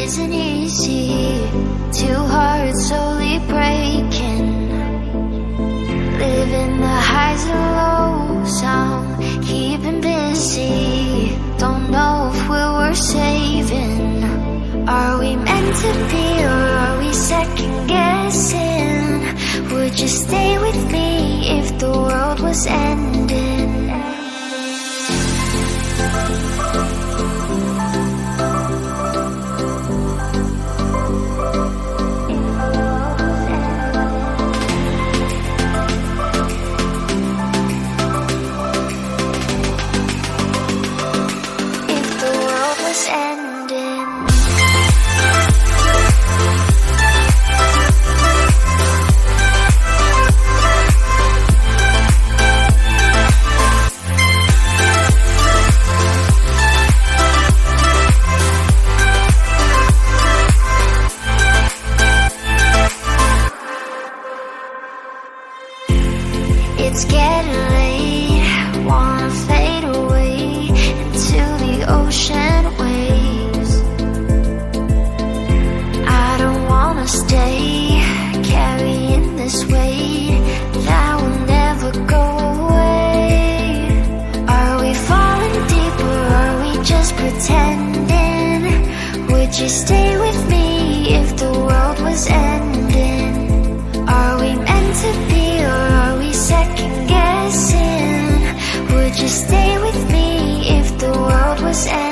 isn't easy. Two hearts slowly breaking, living the highs and lows. I'm keeping busy. Don't know if we're worth saving. Are we meant to be, or are we second guessing? Would you stay with me if the world was ending? It's getting late, wanna fade away into the ocean waves. I don't wanna stay carrying this weight that will never go away. Are we falling deep, or are we just pretending? Would you stay with me if the world was ending? Are we meant to be, or are we second guessing? Would you stay with me if the world was ending?